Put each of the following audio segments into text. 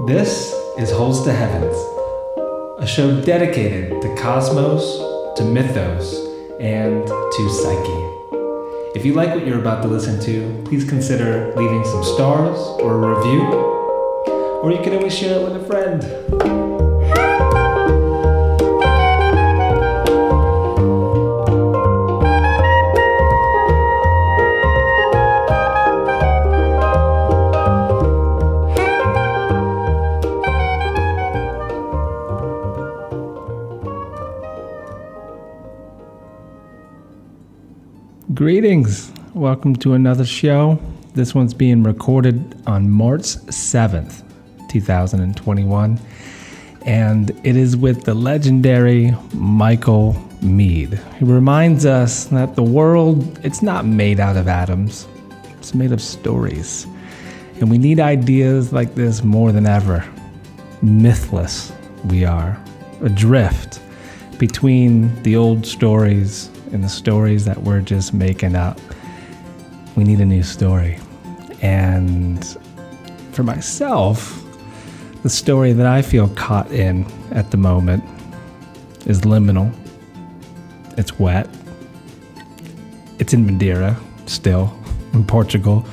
This is Holes to Heavens, a show dedicated to kosmos, to mythos, and to psyche. If you like what you're about to listen to, please consider leaving some stars or a review, or you can always share it with a friend. Greetings. Welcome to another show. This one's being recorded on March 7th, 2021. And it is with the legendary Michael Meade. He reminds us that the world, it's not made out of atoms. It's made of stories. And we need ideas like this more than ever. Mythless we are. Adrift between the old stories and the stories that we're just making up. We need a new story. And for myself, the story that I feel caught in at the moment is liminal. It's wet. It's in Madeira, still, in Portugal,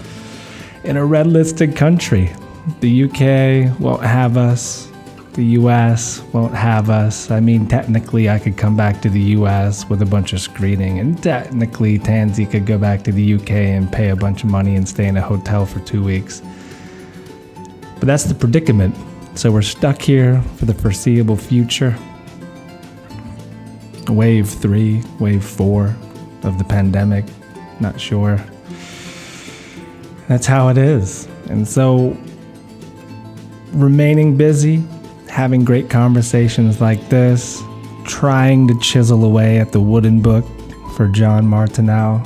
in a red-listed country. The UK won't have us. The US won't have us. I mean, technically, I could come back to the US with a bunch of screening, and technically, Tansy could go back to the UK and pay a bunch of money and stay in a hotel for 2 weeks. But that's the predicament. So we're stuck here for the foreseeable future. Wave 3, wave 4 of the pandemic, not sure. That's how it is. And so, remaining busy, having great conversations like this, trying to chisel away at the wooden book for John Martineau.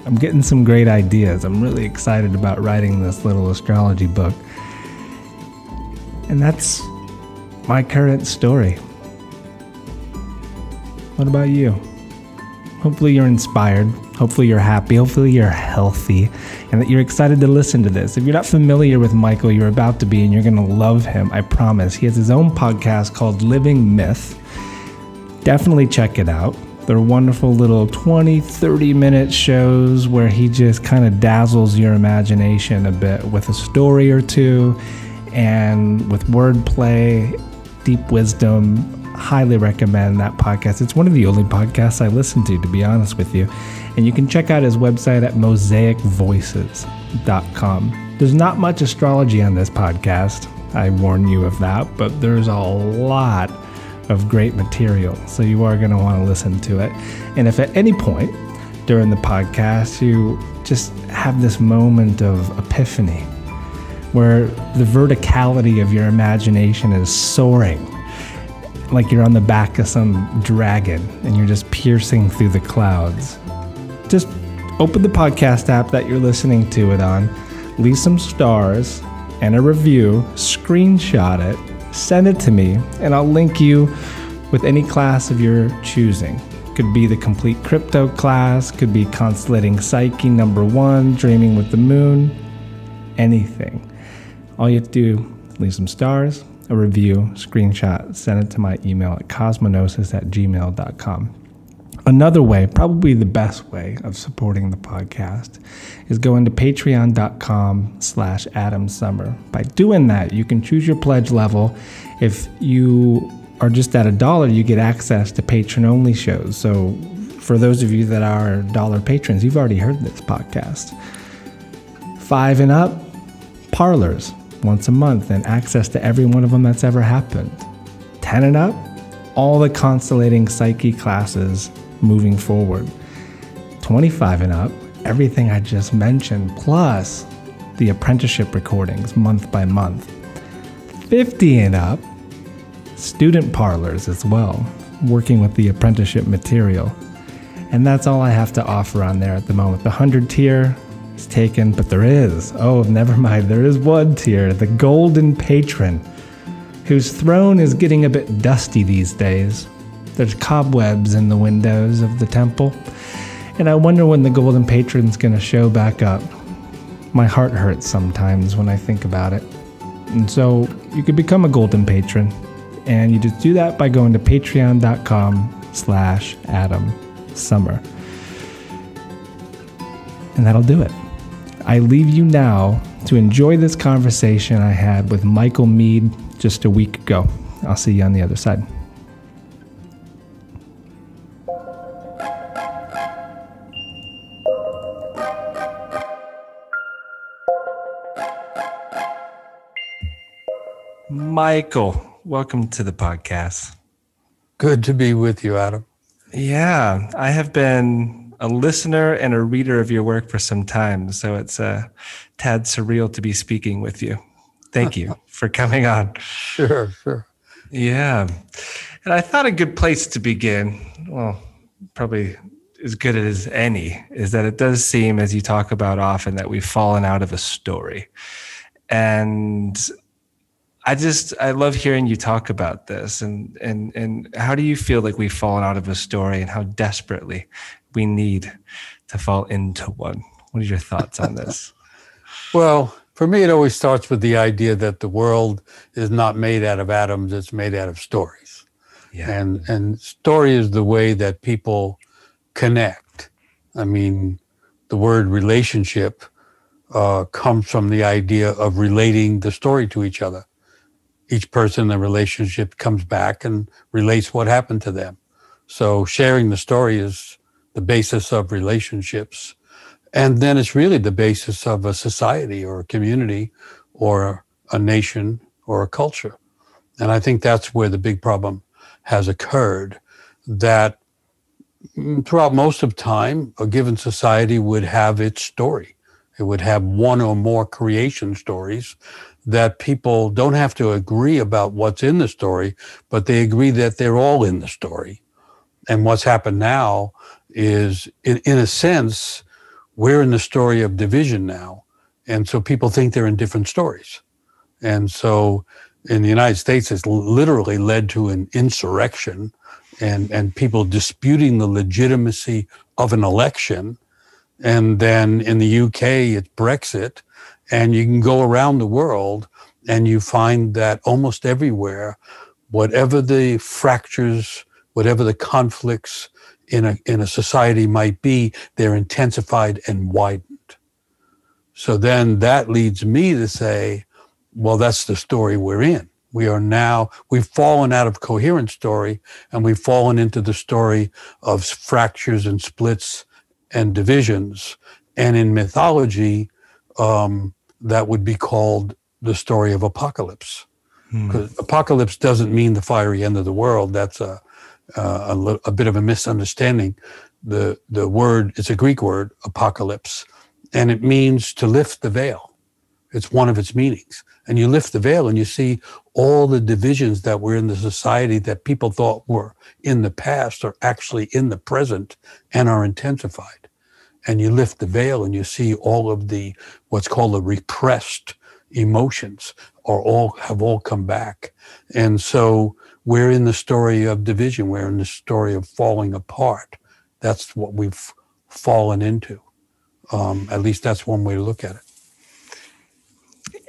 I'm getting some great ideas. I'm really excited about writing this little astrology book. And that's my current story. What about you? Hopefully you're inspired. Hopefully you're happy. Hopefully you're healthy and that you're excited to listen to this. If you're not familiar with Michael, you're about to be, and you're going to love him, I promise. He has his own podcast called Living Myth. Definitely check it out. They're wonderful little 20, 30-minute shows where he just kind of dazzles your imagination a bit with a story or two and with wordplay, deep wisdom. Highly recommend that podcast. It's one of the only podcasts I listen to be honest with you. And you can check out his website at mosaicvoices.com. There's not much astrology on this podcast, I warn you of that, but there's a lot of great material, so you are going to want to listen to it. And if at any point during the podcast you just have this moment of epiphany where the verticality of your imagination is soaring, like you're on the back of some dragon and you're just piercing through the clouds, just open the podcast app that you're listening to it on, leave some stars and a review, screenshot it, send it to me, and I'll link you with any class of your choosing. Could be the complete crypto class, could be Constellating Psyche #1, Dreaming with the Moon, anything. All you have to do is leave some stars, a review, screenshot, send it to my email at cosmonosis@gmail.com. Another way, probably the best way of supporting the podcast, is going to patreon.com/AdamSummer. By doing that, you can choose your pledge level. If you are just at $1, you get access to patron-only shows. So for those of you that are dollar patrons, you've already heard this podcast. 5 and up, parlors once a month and access to every one of them that's ever happened. 10 and up, all the Constellating Psyche classes moving forward. 25 and up, everything I just mentioned, plus the apprenticeship recordings month by month. 50 and up, student parlors as well, working with the apprenticeship material. And that's all I have to offer on there at the moment. The 100 tier is taken, but there is one tier, the golden patron, whose throne is getting a bit dusty these days. There's cobwebs in the windows of the temple, and I wonder when the golden patron's gonna show back up. My heart hurts sometimes when I think about it. And so you could become a golden patron. And you just do that by going to patreon.com/Adam Summer. And that'll do it. I leave you now to enjoy this conversation I had with Michael Meade just a week ago. I'll see you on the other side. Michael, welcome to the podcast. Good to be with you, Adam. Yeah, I have been a listener and a reader of your work for some time, so it's a tad surreal to be speaking with you. Thank you for coming on. Sure. Yeah, and I thought a good place to begin, well, probably as good as any, is that it does seem, as you talk about often, that we've fallen out of a story. And I love hearing you talk about this and how do you feel like we've fallen out of a story and how desperately we need to fall into one? What are your thoughts on this? Well, for me, it always starts with the idea that the world is not made out of atoms, it's made out of stories. Yeah. And story is the way that people connect. I mean, the word relationship comes from the idea of relating the story to each other. Each person in the relationship comes back and relates what happened to them. So sharing the story is the basis of relationships. And then it's really the basis of a society or a community or a nation or a culture. And I think that's where the big problem has occurred, that throughout most of time, a given society would have its story. It would have one or more creation stories that people don't have to agree about what's in the story, but they agree that they're all in the story. And what's happened now is, in a sense, we're in the story of division now. And so people think they're in different stories. And so in the United States, it's literally led to an insurrection and people disputing the legitimacy of an election. And then in the UK, it's Brexit. And you can go around the world and you find that almost everywhere, whatever the fractures, whatever the conflicts in a society might be, they're intensified and widened. So then that leads me to say, well, that's the story we're in. We've fallen out of coherent story and we've fallen into the story of fractures and splits and divisions. And in mythology, that would be called the story of apocalypse. Because apocalypse doesn't mean the fiery end of the world. That's a bit of a misunderstanding. The word, it's a Greek word, apocalypse, and it means to lift the veil. It's one of its meanings. And you lift the veil and you see all the divisions that were in the society that people thought were in the past are actually in the present and are intensified. And you lift the veil and you see all of the, what's called the repressed emotions have all come back. And so we're in the story of division. We're in the story of falling apart. That's what we've fallen into. At least that's one way to look at it.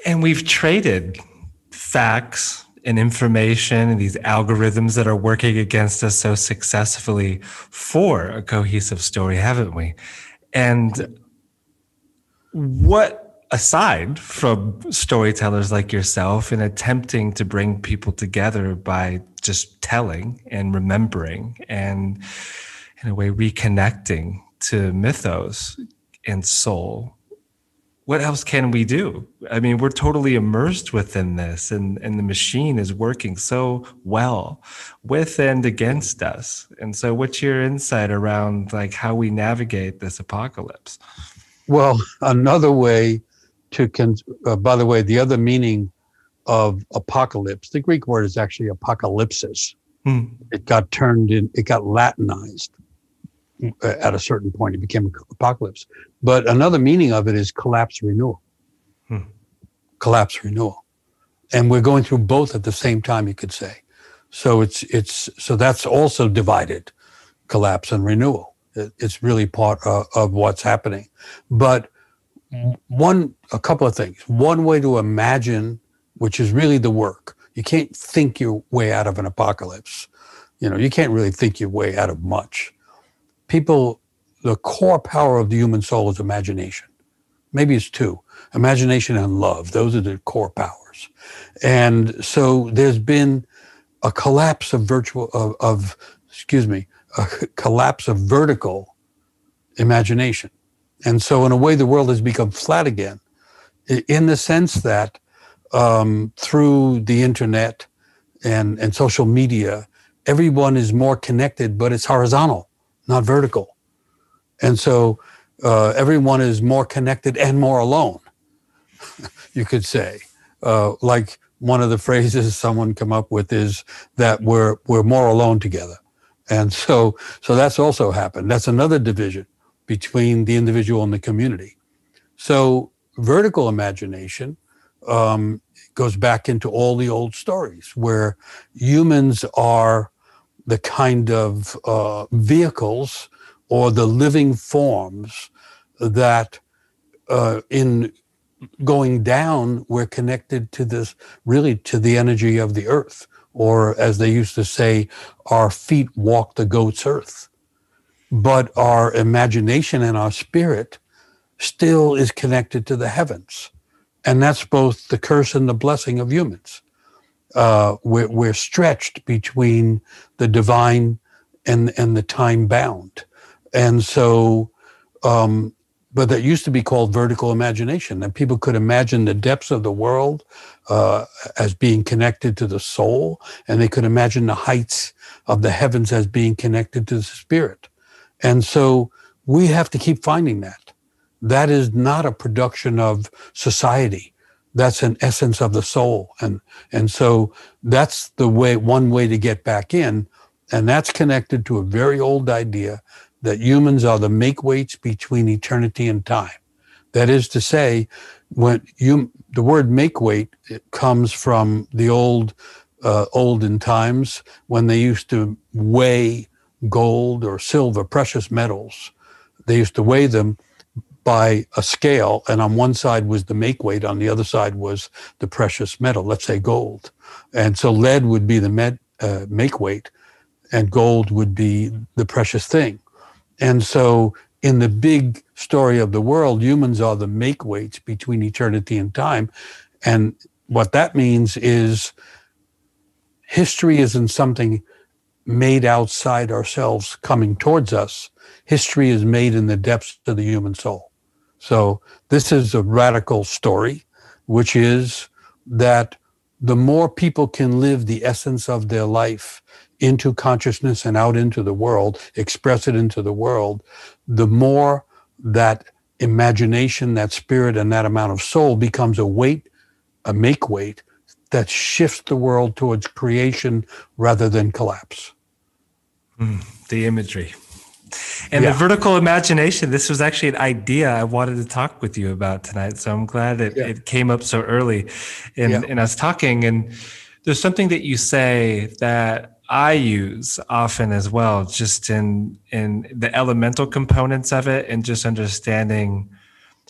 And we've traded facts and information and these algorithms that are working against us so successfully for a cohesive story, haven't we? And what, aside from storytellers like yourself in attempting to bring people together by just telling and remembering and in a way reconnecting to mythos and soul, what else can we do? I mean, we're totally immersed within this and the machine is working so well with and against us. And so what's your insight around like how we navigate this apocalypse? Well, another way by the way, the other meaning of apocalypse, the Greek word is actually apocalypsis. It got Latinized. At a certain point, it became apocalypse. But another meaning of it is collapse renewal. Collapse renewal. And we're going through both at the same time, you could say. So so that's also divided, collapse and renewal. It's really part of what's happening. But a couple of things. One way to imagine which is really the work. You can't think your way out of an apocalypse. You can't really think your way out of much. The core power of the human soul is imagination. Maybe it's two: imagination and love. Those are the core powers. And so there's been a collapse of vertical imagination. And so in a way, the world has become flat again, in the sense that through the internet and social media, everyone is more connected, but it's horizontal, not vertical. And so everyone is more connected and more alone, you could say. Like one of the phrases someone come up with is that we're more alone together. And so that's also happened. That's another division between the individual and the community. So vertical imagination goes back into all the old stories where humans are the kind of vehicles or the living forms that in going down, we're connected to this, really to the energy of the earth. Or as they used to say, our feet walk the goat's earth. But our imagination and our spirit still is connected to the heavens. And that's both the curse and the blessing of humans. We're stretched between the divine and the time bound. And so, but that used to be called vertical imagination, that people could imagine the depths of the world as being connected to the soul, and they could imagine the heights of the heavens as being connected to the spirit. And so we have to keep finding that. That is not a production of society. That's an essence of the soul. And so that's the way, one way to get back in. And that's connected to a very old idea that humans are the make-weights between eternity and time. That is to say, the word make-weight comes from the olden times when they used to weigh gold or silver, precious metals. They used to weigh them by a scale, and on one side was the make-weight, on the other side was the precious metal, let's say gold. And so lead would be the make-weight, and gold would be the precious thing. And so in the big story of the world, humans are the make-weights between eternity and time. And what that means is history isn't something made outside ourselves coming towards us. History is made in the depths of the human soul. So this is a radical story, which is that the more people can live the essence of their life into consciousness and out into the world, express it into the world, the more that imagination, that spirit, and that amount of soul becomes a weight, a make-weight, that shifts the world towards creation rather than collapse. The imagery. And the vertical imagination, this was actually an idea I wanted to talk with you about tonight. So I'm glad it came up so early in us talking. And there's something that you say that I use often as well, just in the elemental components of it, and just understanding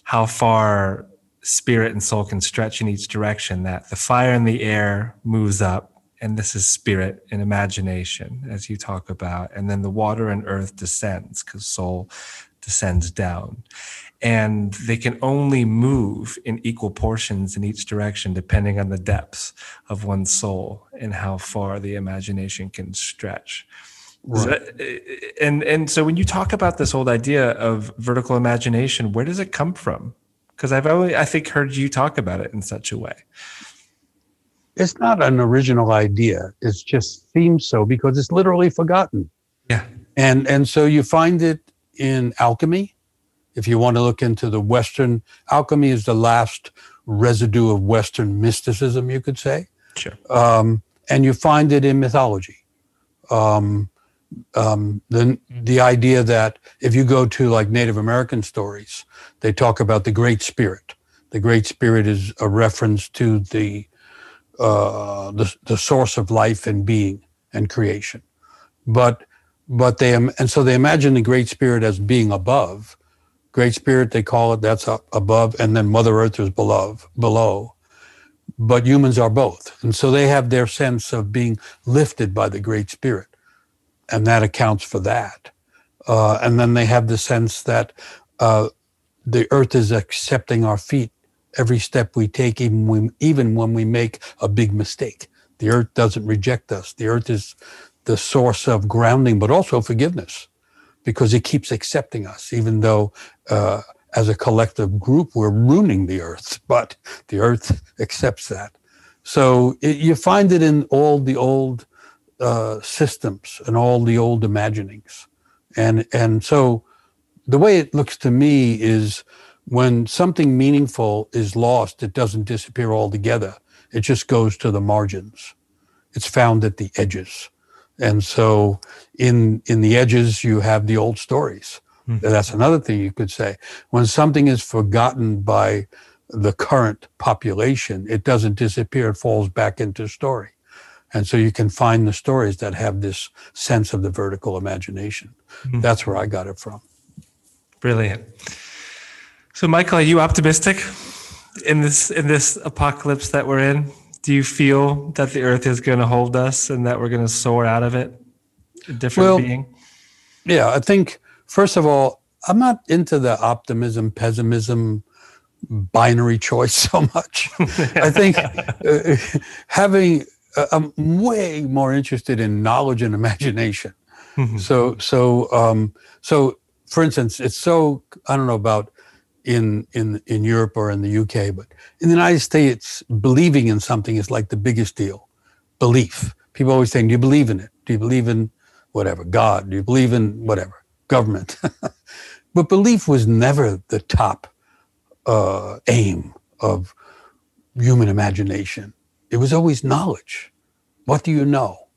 how far spirit and soul can stretch in each direction, that the fire in the air moves up, and this is spirit and imagination, as you talk about, and then the water and earth descends because soul descends down. And they can only move in equal portions in each direction, depending on the depths of one's soul and how far the imagination can stretch. Right. And so when you talk about this old idea of vertical imagination, where does it come from? Because I've only, I think, heard you talk about it in such a way. It's not an original idea. It just seems so because it's literally forgotten. Yeah. And so you find it in alchemy. If you want to look into the Western, alchemy is the last residue of Western mysticism, you could say. Sure. And you find it in mythology. The idea that if you go to like Native American stories, they talk about the Great Spirit. The Great Spirit is a reference to the source of life and being and creation. But so they imagine the Great Spirit as being above. Great Spirit, they call it, that's up above, and then Mother Earth is below. but humans are both. And so they have their sense of being lifted by the Great Spirit, and that accounts for that. And then they have the sense that the earth is accepting our feet every step we take, even when we make a big mistake. The earth doesn't reject us. The earth is the source of grounding, but also forgiveness, because it keeps accepting us, even though as a collective group, we're ruining the earth, but the earth accepts that. So you find it in all the old systems and all the old imaginings. And so the way it looks to me is when something meaningful is lost, it doesn't disappear altogether. It just goes to the margins. It's found at the edges. And so in the edges, you have the old stories. Mm-hmm. That's another thing you could say. When something is forgotten by the current population, it doesn't disappear, it falls back into story. And so you can find the stories that have this sense of the vertical imagination. Mm-hmm. That's where I got it from. Brilliant. So Michael, are you optimistic in this apocalypse that we're in? Do you feel that the earth is going to hold us and that we're going to soar out of it a different being? Yeah, I think, first of all, I'm not into the optimism, pessimism, binary choice so much. I think I'm way more interested in knowledge and imagination. Mm-hmm. So for instance, it's so, I don't know about in Europe or in the UK, but in the United States, believing in something is like the biggest deal. Belief. People always say, do you believe in it? Do you believe in whatever, God? Do you believe in whatever, government? But belief was never the top aim of human imagination. It was always knowledge. What do you know?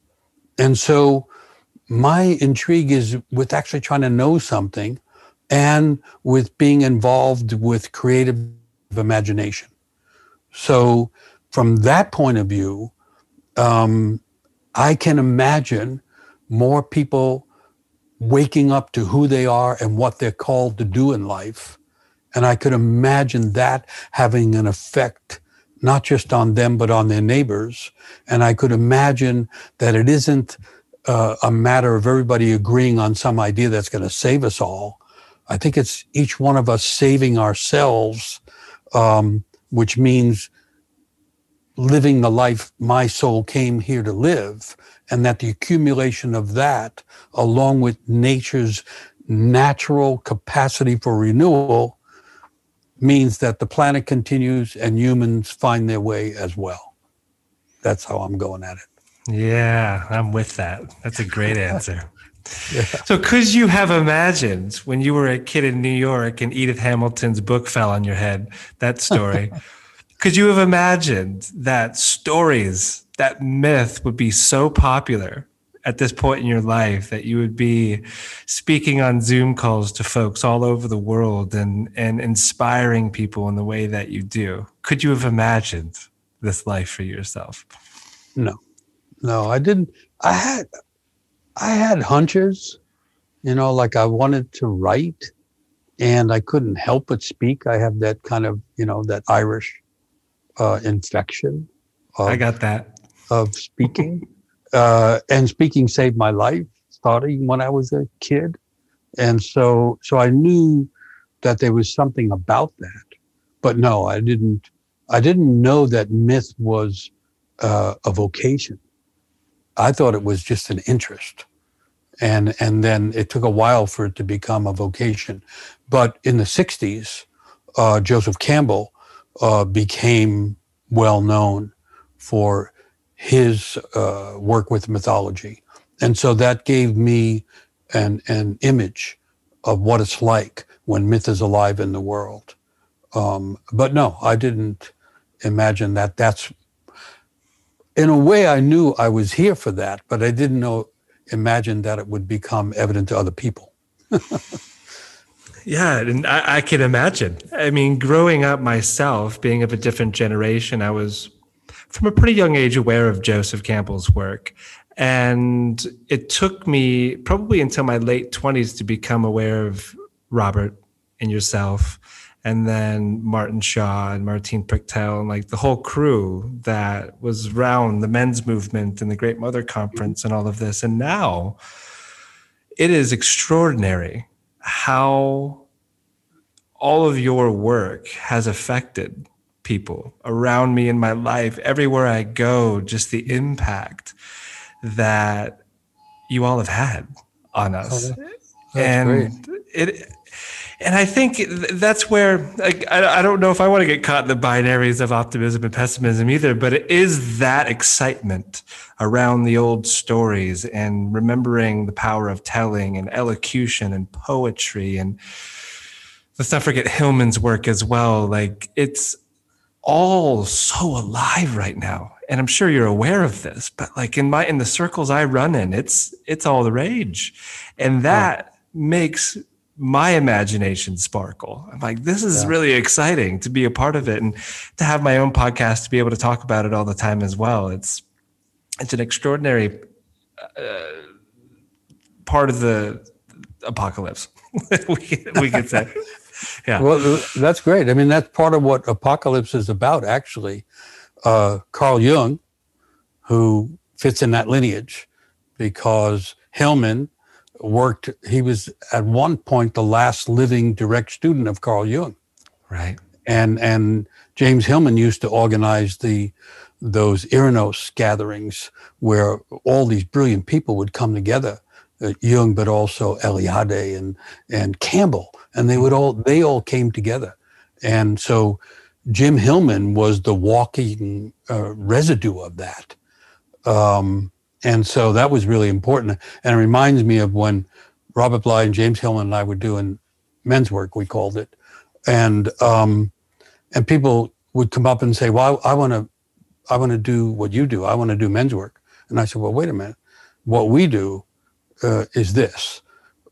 And so my intrigue is with actually trying to know something and with being involved with creative imagination. So from that point of view, I can imagine more people waking up to who they are and what they're called to do in life. And I could imagine that having an effect, not just on them, but on their neighbors. And I could imagine that it isn't a matter of everybody agreeing on some idea that's going to save us all. I think it's each one of us saving ourselves, which means living the life my soul came here to live, and that the accumulation of that, along with nature's natural capacity for renewal, means that the planet continues and humans find their way as well. That's how I'm going at it. Yeah, I'm with that. That's a great answer. Yeah. So could you have imagined when you were a kid in New York and Edith Hamilton's book fell on your head, that story, could you have imagined that stories, that myth would be so popular at this point in your life that you would be speaking on Zoom calls to folks all over the world and inspiring people in the way that you do? Could you have imagined this life for yourself? No, I didn't. I had hunches, like I wanted to write and I couldn't help but speak. I have that kind of, that Irish infection. I got that. Of speaking. And speaking saved my life, starting when I was a kid. And so I knew that there was something about that. But no, I didn't know that myth was a vocation. I thought it was just an interest. And then it took a while for it to become a vocation. But in the 60s, Joseph Campbell became well known for his work with mythology. And so that gave me an image of what it's like when myth is alive in the world. But no, I didn't imagine that. That's, in a way, I knew I was here for that, but I didn't imagine that it would become evident to other people. Yeah, and I can imagine. I mean, growing up myself, being of a different generation, I was from a pretty young age aware of Joseph Campbell's work. And it took me probably until my late 20s to become aware of Robert and yourself and then Martin Shaw and Martine Pichtel and like the whole crew that was around the men's movement and the Great Mother Conference and all of this. And now it is extraordinary how all of your work has affected people around me in my life, everywhere I go, just the impact that you all have had on us. That's great. And I think that's where, like, I don't know if I want to get caught in the binaries of optimism and pessimism either, but it is that excitement around the old stories and remembering the power of telling and elocution and poetry. And let's not forget Hillman's work as well. Like, it's all so alive right now. And I'm sure you're aware of this, but like in the circles I run in, it's all the rage. And that makes my imagination sparkle. I'm like, this is really exciting to be a part of it and to have my own podcast to be able to talk about it all the time as well. It's an extraordinary part of the apocalypse, we could say. Yeah. Well, that's great. I mean, that's part of what Apocalypse is about, actually. Carl Jung, who fits in that lineage, because Hillman he was at one point the last living direct student of Carl Jung. Right. And James Hillman used to organize those Iranos gatherings where all these brilliant people would come together, Jung, but also Eliade and Campbell. And they all came together. And so Jim Hillman was the walking residue of that. And so that was really important. And it reminds me of when Robert Bly and James Hillman and I were doing men's work, we called it. And people would come up and say, well, I want to do what you do. I want to do men's work. And I said, well, wait a minute. What we do is this.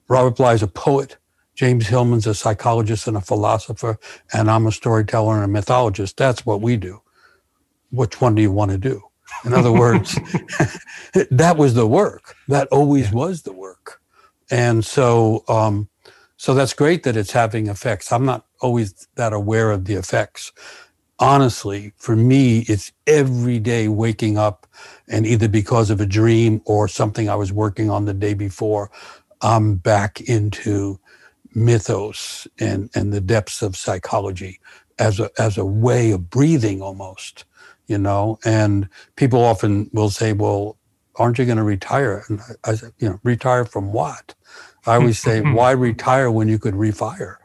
Robert Bly is a poet. James Hillman's a psychologist and a philosopher, and I'm a storyteller and a mythologist. That's what we do. Which one do you want to do? In other words, that was the work. That always was the work. And so that's great that it's having effects. I'm not always that aware of the effects. Honestly, for me, it's every day waking up, and either because of a dream or something I was working on the day before, I'm back into mythos and the depths of psychology as a way of breathing almost, and people often will say, well, aren't you going to retire? And I said, retire from what? I always say, why retire when you could refire?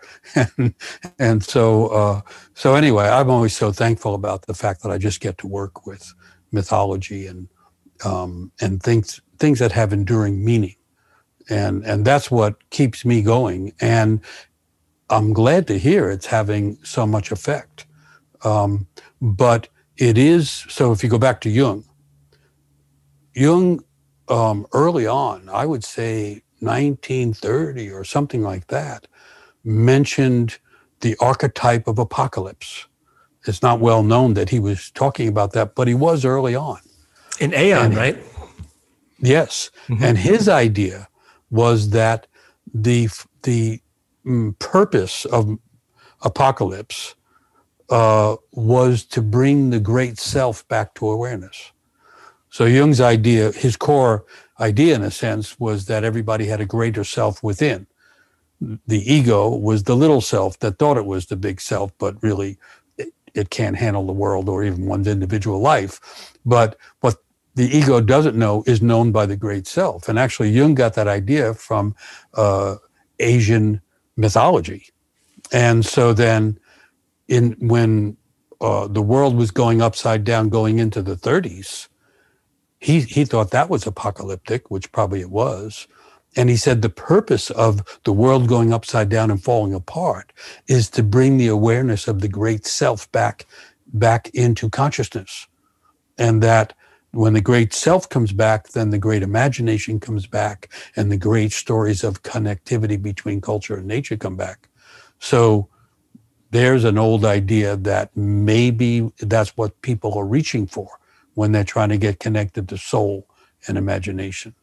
and so anyway, I'm always so thankful about the fact that I just get to work with mythology and things that have enduring meaning. And that's what keeps me going. And I'm glad to hear it's having so much effect. But it is, so if you go back to Jung, early on, I would say 1930 or something like that, mentioned the archetype of apocalypse. It's not well known that he was talking about that, but he was early on. In Aeon, right? Yes. Mm-hmm. And his idea was that the purpose of apocalypse was to bring the great self back to awareness. So Jung's idea, his core idea in a sense, was that everybody had a greater self within. The ego was the little self that thought it was the big self, but really it can't handle the world or even one's individual life. But what the ego doesn't know is known by the great self. And actually Jung got that idea from Asian mythology. And so then when the world was going upside down, going into the 30s, he thought that was apocalyptic, which probably it was. And he said the purpose of the world going upside down and falling apart is to bring the awareness of the great self back into consciousness. And that when the great self comes back, then the great imagination comes back, and the great stories of connectivity between culture and nature come back. So there's an old idea that maybe that's what people are reaching for when they're trying to get connected to soul and imagination.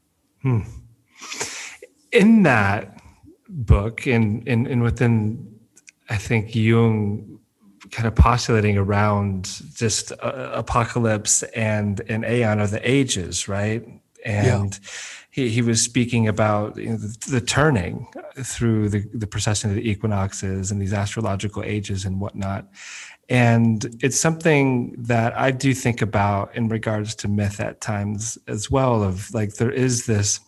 In that book and within I think Jung kind of postulating around just apocalypse and an aeon of the ages, right? And he was speaking about the turning through the procession of the equinoxes and these astrological ages and whatnot. And it's something that I do think about in regards to myth at times as well, of like there is this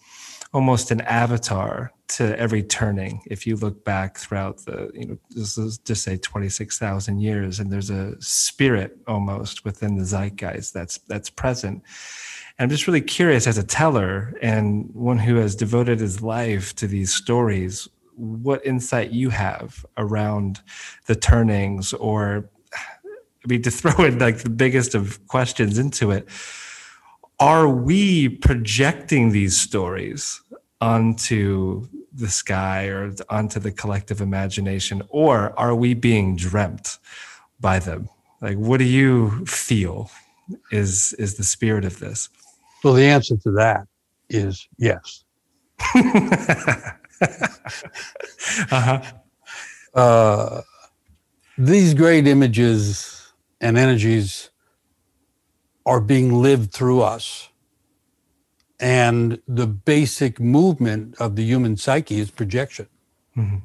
almost an avatar to every turning. If you look back throughout this is just say 26,000 years, and there's a spirit almost within the zeitgeist that's present. And I'm just really curious as a teller and one who has devoted his life to these stories, what insight you have around the turnings, or I mean, to throw in like the biggest of questions into it, are we projecting these stories onto the sky or onto the collective imagination, or are we being dreamt by them? Like, what do you feel is the spirit of this? Well, the answer to that is yes. These great images and energies are being lived through us. And the basic movement of the human psyche is projection. Mm-hmm.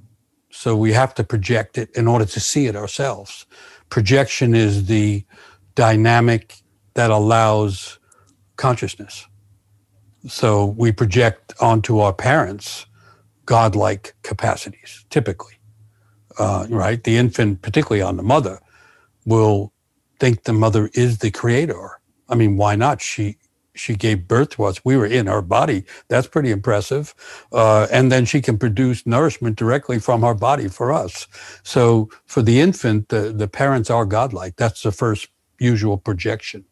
So we have to project it in order to see it ourselves. Projection is the dynamic that allows consciousness. So we project onto our parents godlike capacities, typically, right? The infant, particularly on the mother, will think the mother is the creator. I mean, why not? She gave birth to us. We were in her body. That's pretty impressive. And then she can produce nourishment directly from her body for us. So for the infant, the parents are godlike. That's the first usual projection.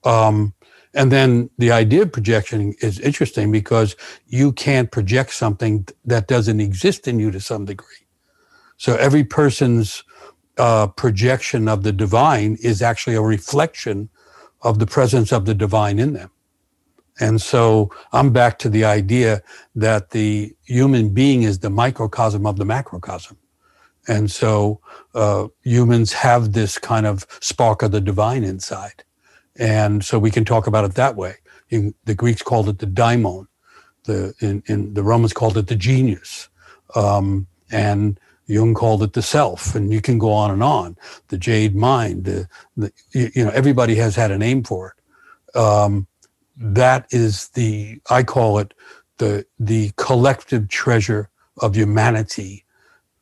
And then the idea of projection is interesting because you can't project something that doesn't exist in you to some degree. So every person's projection of the divine is actually a reflection of the presence of the divine in them. And so I'm back to the idea that the human being is the microcosm of the macrocosm. And so humans have this kind of spark of the divine inside. And so we can talk about it that way. The Greeks called it the daimon. The Romans called it the genius. And Jung called it the self, and you can go on and on. The jade mind, everybody has had a name for it. That is I call it the collective treasure of humanity,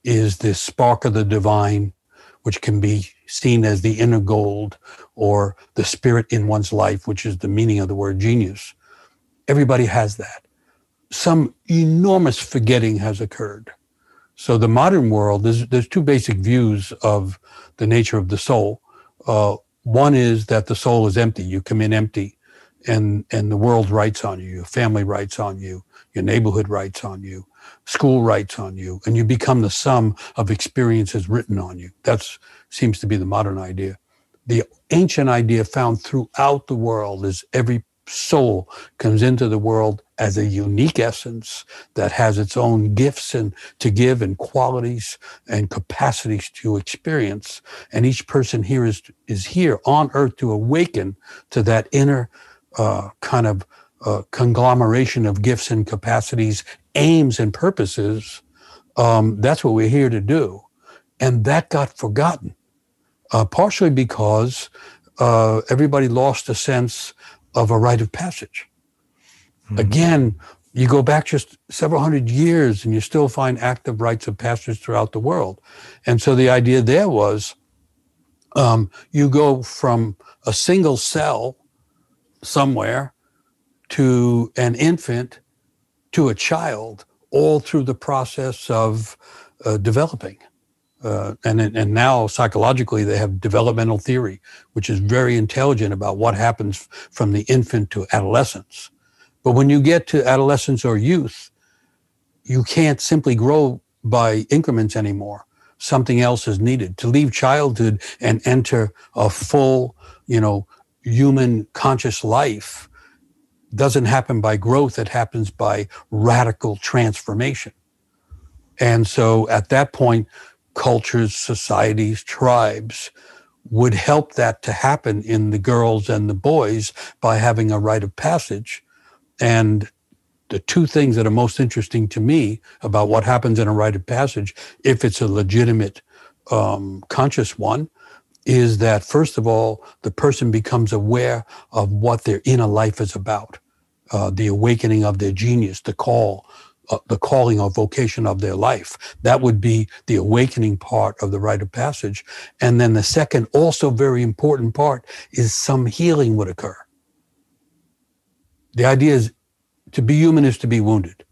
is this spark of the divine, which can be seen as the inner gold or the spirit in one's life, which is the meaning of the word genius. Everybody has that. Some enormous forgetting has occurred. So the modern world, there's two basic views of the nature of the soul. One is that the soul is empty. You come in empty, and the world writes on you. Your family writes on you. Your neighborhood writes on you. School writes on you. And you become the sum of experiences written on you. That seems to be the modern idea. The ancient idea found throughout the world is every soul comes into the world as a unique essence that has its own gifts and to give and qualities and capacities to experience. And each person here is here on earth to awaken to that inner kind of conglomeration of gifts and capacities, aims and purposes. That's what we're here to do. And that got forgotten, partially because everybody lost a sense of a rite of passage. Mm-hmm. Again, you go back just several hundred years and you still find active rites of passage throughout the world. And so the idea there was you go from a single cell somewhere to an infant to a child, all through the process of developing. And now psychologically they have developmental theory, which is very intelligent about what happens from the infant to adolescence. But when you get to adolescence or youth, you can't simply grow by increments anymore. Something else is needed. To leave childhood and enter a full, human conscious life doesn't happen by growth. It happens by radical transformation. And so at that point, cultures, societies, tribes would help that to happen in the girls and the boys by having a rite of passage. And the two things that are most interesting to me about what happens in a rite of passage, if it's a legitimate, conscious one, is that, first of all, the person becomes aware of what their inner life is about, the awakening of their genius, the calling or vocation of their life. That would be the awakening part of the rite of passage. And then the second, also very important part, is some healing would occur. The idea is to be human is to be wounded.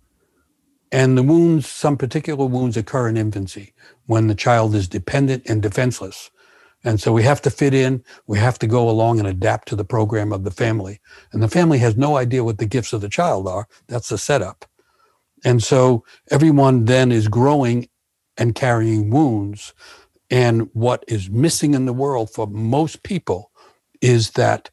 And the wounds, some particular wounds, occur in infancy when the child is dependent and defenseless. And so we have to fit in, we have to go along and adapt to the program of the family. And the family has no idea what the gifts of the child are. That's the setup. And so everyone then is growing and carrying wounds. And what is missing in the world for most people is that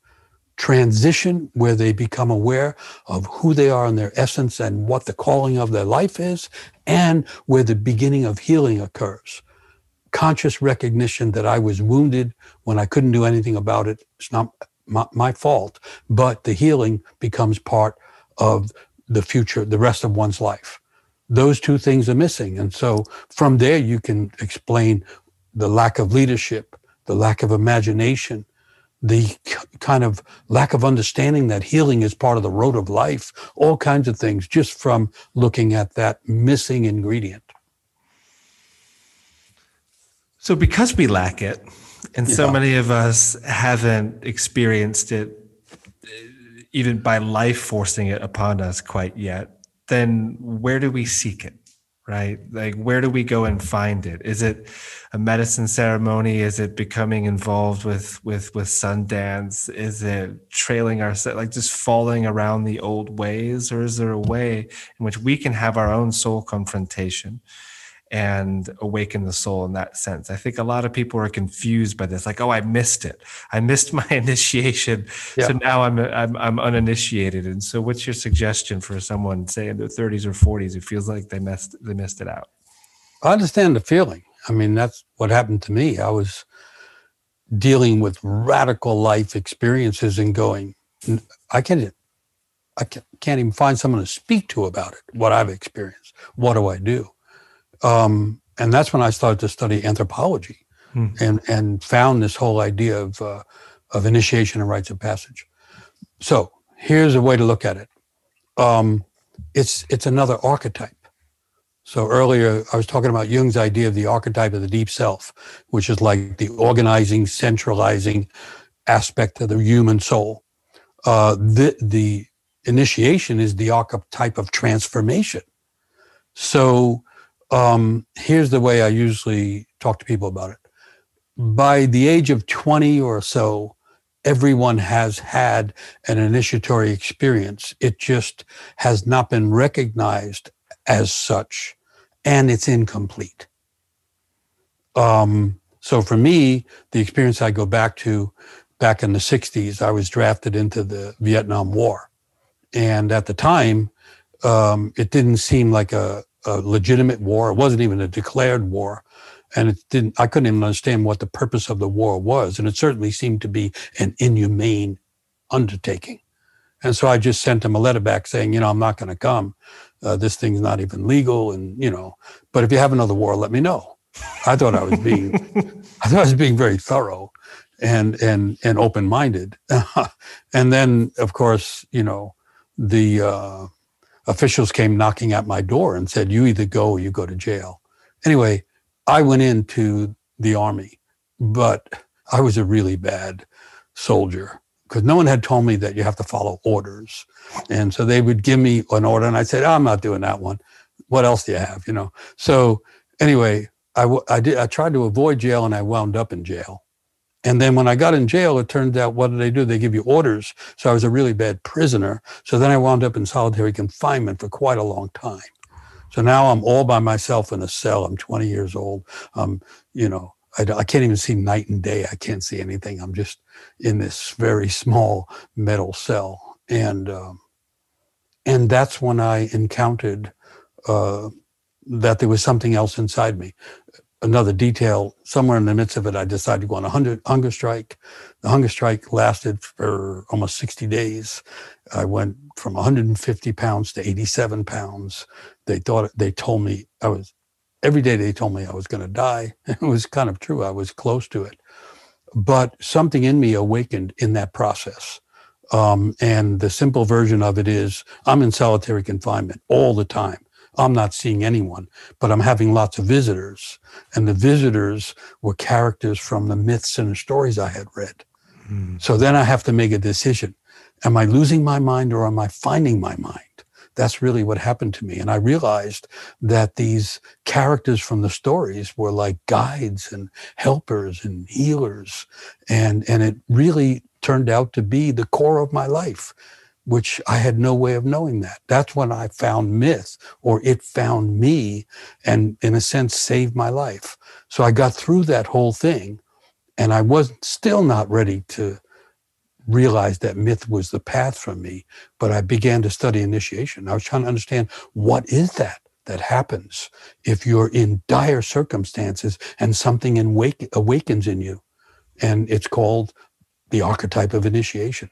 transition where they become aware of who they are in their essence and what the calling of their life is, and where the beginning of healing occurs. Conscious recognition that I was wounded when I couldn't do anything about it. It's not my fault, but the healing becomes part of the future, the rest of one's life. Those two things are missing. And so from there, you can explain the lack of leadership, the lack of imagination, the kind of lack of understanding that healing is part of the road of life, all kinds of things, just from looking at that missing ingredient. So because we lack it, and so many of us haven't experienced it, even by life forcing it upon us quite yet, then where do we seek it, right? Like, where do we go and find it? Is it a medicine ceremony? Is it becoming involved with Sundance? Is it trailing ourselves, like just falling around the old ways? Or is there a way in which we can have our own soul confrontation and awaken the soul in that sense? I think a lot of people are confused by this, like, oh, I missed it. I missed my initiation. Yeah. So now I'm uninitiated. And so what's your suggestion for someone, say in their 30s or 40s, who feels like they missed it out? I understand the feeling. I mean, that's what happened to me. I was dealing with radical life experiences and going, I can't even find someone to speak to about it, what I've experienced. What do I do? And that's when I started to study anthropology and found this whole idea of initiation and rites of passage. So here's a way to look at it. It's another archetype. So earlier I was talking about Jung's idea of the archetype of the deep self, which is like the organizing, centralizing aspect of the human soul. The initiation is the archetype of transformation. So here's the way I usually talk to people about it. By the age of 20 or so, everyone has had an initiatory experience. It just has not been recognized as such, and it's incomplete. So for me, the experience I go back to, back in the 60s, I was drafted into the Vietnam War. And at the time, it didn't seem like a legitimate war. It wasn't even a declared war. And I couldn't even understand what the purpose of the war was. And it certainly seemed to be an inhumane undertaking. And so I just sent him a letter back saying, I'm not going to come. This thing's not even legal. And, but if you have another war, let me know. I thought I was being very thorough and open-minded. And then, of course, the officials came knocking at my door and said, you either go or you go to jail. Anyway, I went into the army, but I was a really bad soldier because no one had told me that you have to follow orders. And so they would give me an order and I said, I'm not doing that one. What else do you have? So anyway, I tried to avoid jail and I wound up in jail. And then when I got in jail, it turned out, what do? They give you orders. So I was a really bad prisoner. So then I wound up in solitary confinement for quite a long time. So now I'm all by myself in a cell. I'm 20 years old. I can't even see night and day. I can't see anything. I'm just in this very small metal cell. And that's when I encountered that there was something else inside me. another detail, somewhere in the midst of it, I decided to go on a hunger strike. The hunger strike lasted for almost 60 days. I went from 150 pounds to 87 pounds. They told me every day they told me I was going to die. It was kind of true. I was close to it. But something in me awakened in that process. And the simple version of it is I'm in solitary confinement all the time. I'm not seeing anyone, but I'm having lots of visitors. And the visitors were characters from the myths and the stories I had read. So then I have to make a decision. Am I losing my mind or am I finding my mind? That's really what happened to me. And I realized that these characters from the stories were like guides and helpers and healers. And it really turned out to be the core of my life, which I had no way of knowing that. That's when I found myth, or it found me, and in a sense saved my life. So I got through that whole thing, and I was still not ready to realize that myth was the path for me, but I began to study initiation. I was trying to understand, what is that happens if you're in dire circumstances and something awakens in you? And it's called the archetype of initiation.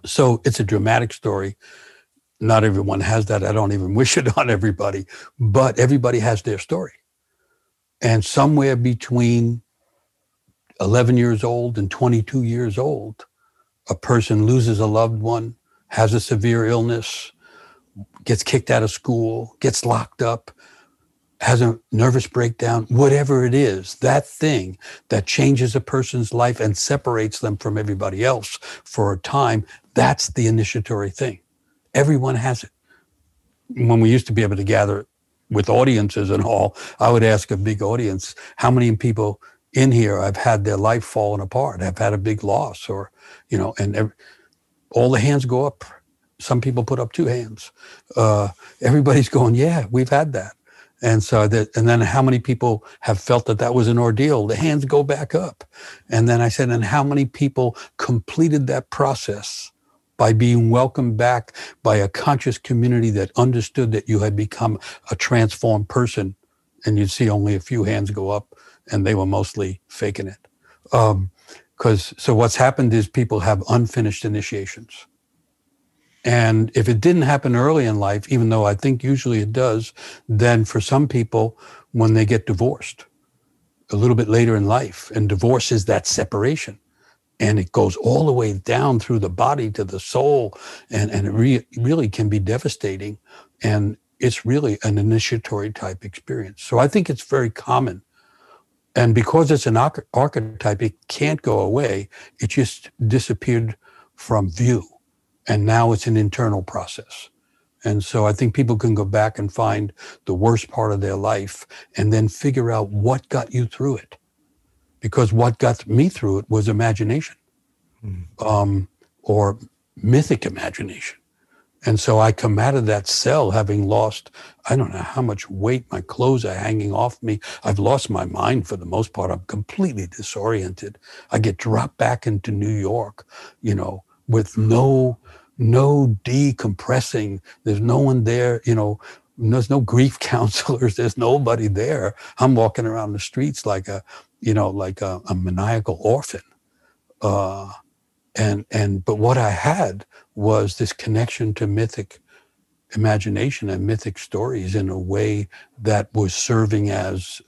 So it's a dramatic story. Not everyone has that. I don't even wish it on everybody, but everybody has their story. And somewhere between 11 years old and 22 years old, a person loses a loved one, has a severe illness, gets kicked out of school, gets locked up, has a nervous breakdown, whatever it is, that thing that changes a person's life and separates them from everybody else for a time, that's the initiatory thing. Everyone has it. When we used to be able to gather with audiences and all, I would ask a big audience, how many people in here have had their life fallen apart, have had a big loss, or, and all the hands go up. Some people put up 2 hands. Everybody's going, yeah, we've had that. And then how many people have felt that was an ordeal? The hands go back up. And then I said, and how many people completed that process by being welcomed back by a conscious community that understood that you had become a transformed person? And you'd see only a few hands go up, and they were mostly faking it. So what's happened is people have unfinished initiations. And if it didn't happen early in life, even though I think usually it does, then for some people, when they get divorced a little bit later in life, and divorce is that separation, and it goes all the way down through the body to the soul, and it really can be devastating. And it's really an initiatory type experience. So I think it's very common. And because it's an archetype, it can't go away. It just disappeared from view. And now it's an internal process. And so I think people can go back and find the worst part of their life and then figure out what got you through it. Because what got me through it was imagination, or mythic imagination. And so I come out of that cell having lost, I don't know how much weight, my clothes are hanging off me. I've lost my mind for the most part. I'm completely disoriented. I get dropped back into New York, with no decompressing. There's no one there, there's no grief counselors. There's nobody there. I'm walking around the streets like a maniacal orphan. But what I had was this connection to mythic imagination and mythic stories in a way that was serving as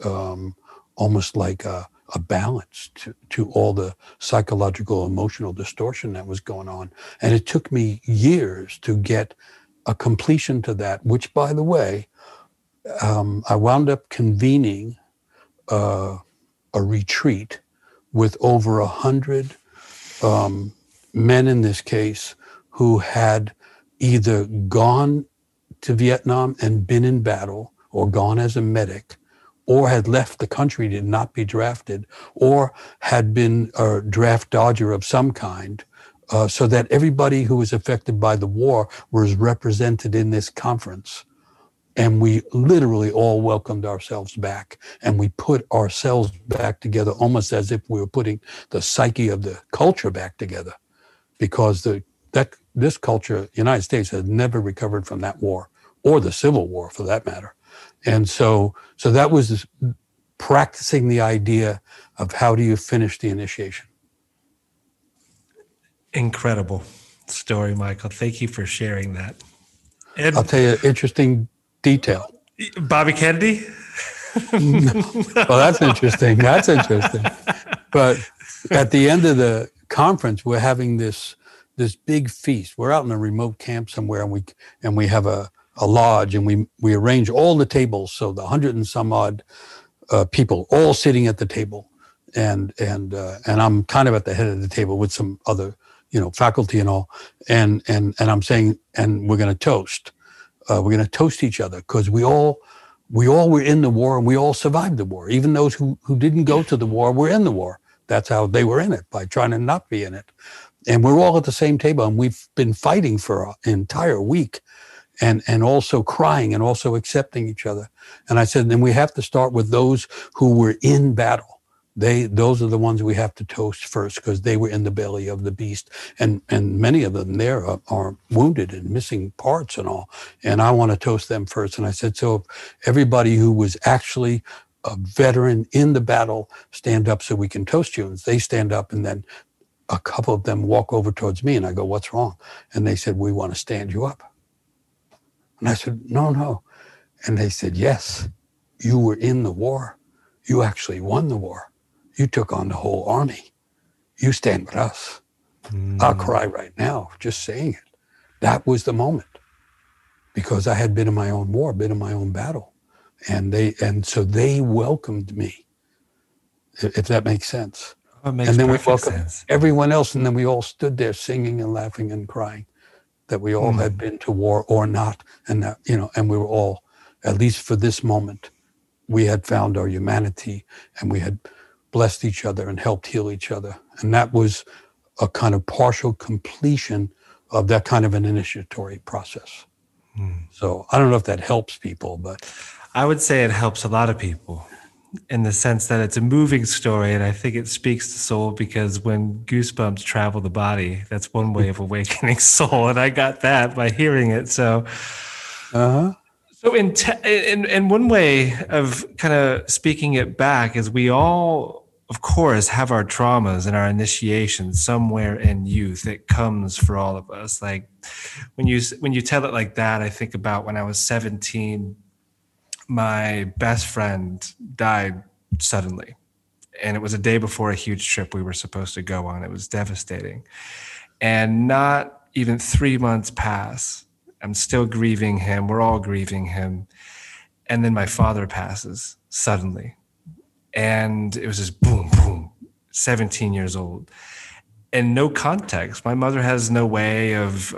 almost like a balance to all the psychological, emotional distortion that was going on. And it took me years to get a completion to that, which, by the way, I wound up convening a retreat with over 100 men in this case who had either gone to Vietnam and been in battle, or gone as a medic, or had left the country to not be drafted, or had been a draft dodger of some kind, so that everybody who was affected by the war was represented in this conference. And we literally all welcomed ourselves back, and we put ourselves back together almost as if we were putting the psyche of the culture back together, because this culture, United States, has never recovered from that war, or the Civil War for that matter. And so that was practicing the idea of how do you finish the initiation. Incredible story, Michael. Thank you for sharing that. And I'll tell you an interesting detail. Bobby Kennedy? Well, that's interesting. That's interesting. But at the end of the conference, we're having this big feast. We're out in a remote camp somewhere, and we have a lodge, and we arrange all the tables, so the 100 and some odd people all sitting at the table, and I'm kind of at the head of the table with some other faculty and all, and I'm saying, and we're going to toast. We're going to toast each other because we all were in the war, and we all survived the war. Even those who didn't go to the war were in the war. That's how they were in it, by trying to not be in it. And we're all at the same table, and we've been fighting for an entire week, and also crying and also accepting each other. And I said, then we have to start with those who were in battle. Those are the ones we have to toast first, because they were in the belly of the beast, and many of them there are wounded and missing parts and all. And I want to toast them first. And I said, so everybody who was actually a veteran in the battle, stand up so we can toast you. And they stand up, and then a couple of them walk over towards me, and I go, what's wrong? And they said, we want to stand you up. And I said, no. And they said, yes, you were in the war. You actually won the war. You took on the whole army. You stand with us. I'll cry right now just saying it. That was the moment, because I had been in my own war, been in my own battle. And so they welcomed me, if that makes sense. Oh, it makes and then we perfect welcomed sense. everyone else, and then we all stood there singing and laughing and crying that we all had been to war or not, and that, and we were all, at least for this moment, we had found our humanity, and we had blessed each other and helped heal each other. And that was a kind of partial completion of that kind of an initiatory process. So I don't know if that helps people, but I would say it helps a lot of people, in the sense that it's a moving story, and I think it speaks to soul, because when goosebumps travel the body, that's one way of awakening soul, and I got that by hearing it. So, so in one way of kind of speaking it back is, we all, of course, have our traumas and our initiations somewhere in youth. It comes for all of us. Like when you tell it like that, I think about when I was 17. My best friend died suddenly, and it was a day before a huge trip we were supposed to go on. It was devastating. And not even 3 months pass. I'm still grieving him. We're all grieving him. And then my father passes suddenly. And it was just boom, boom, 17 years old. And no context. My mother has no way of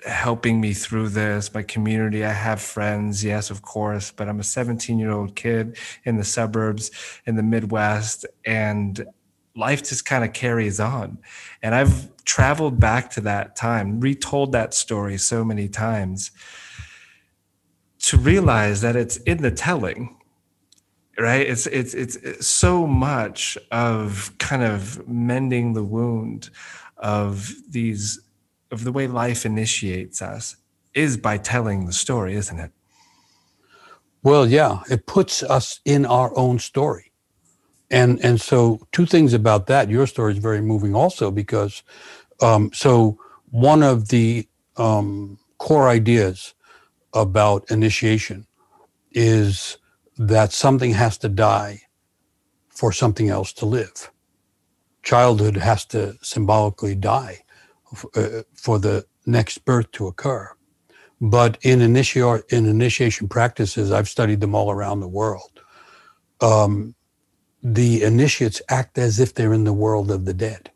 helping me through this. My community, I have friends, yes, of course, but I'm a 17-year-old kid in the suburbs in the Midwest, and life just kind of carries on. And I've traveled back to that time, retold that story so many times, to realize that it's in the telling, right? It's so much of kind of mending the wound of the way life initiates us is by telling the story, isn't it? Well, yeah, it puts us in our own story. And so two things about that. Your story is very moving also, because so one of the core ideas about initiation is that something has to die for something else to live. Childhood has to symbolically die for the next birth to occur. But in initiation practices, I've studied them all around the world, the initiates act as if they're in the world of the dead.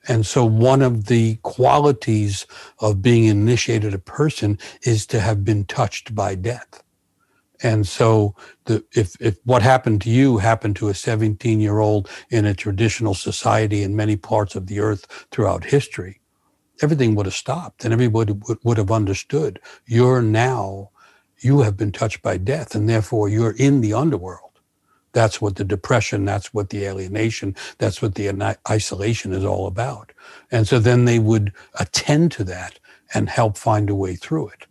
And so one of the qualities of being initiated a person is to have been touched by death. And so if what happened to you happened to a 17-year-old in a traditional society in many parts of the earth throughout history, everything would have stopped, and everybody would have understood you have been touched by death, and therefore you're in the underworld. That's what the depression, that's what the alienation, that's what the isolation is all about. And so then they would attend to that and help find a way through it.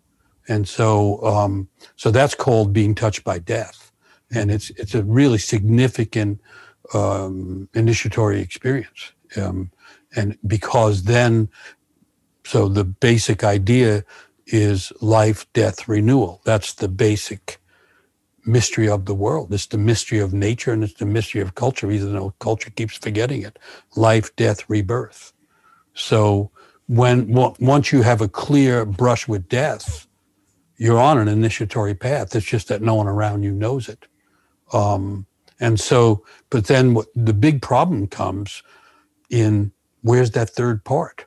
And so so that's called being touched by death. And it's a really significant initiatory experience. And because then, so the basic idea is life, death, renewal. That's the basic mystery of the world. It's the mystery of nature, and it's the mystery of culture, even though culture keeps forgetting it. Life, death, rebirth. So once you have a clear brush with death, you're on an initiatory path. It's just that no one around you knows it. And so, but then the big problem comes in, where's that third part?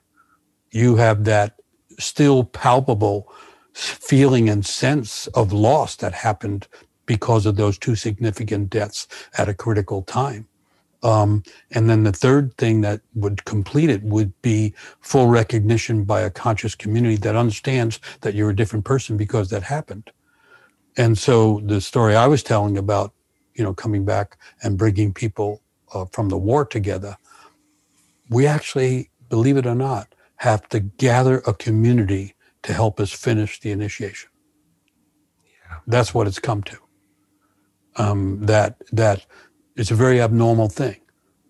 You have that still palpable feeling and sense of loss that happened because of those two significant deaths at a critical time. And then the third thing that would complete it would be full recognition by a conscious community that understands that you're a different person because that happened. And so the story I was telling about, coming back and bringing people from the war together, we actually, believe it or not, have to gather a community to help us finish the initiation. Yeah. That's what it's come to. That it's a very abnormal thing,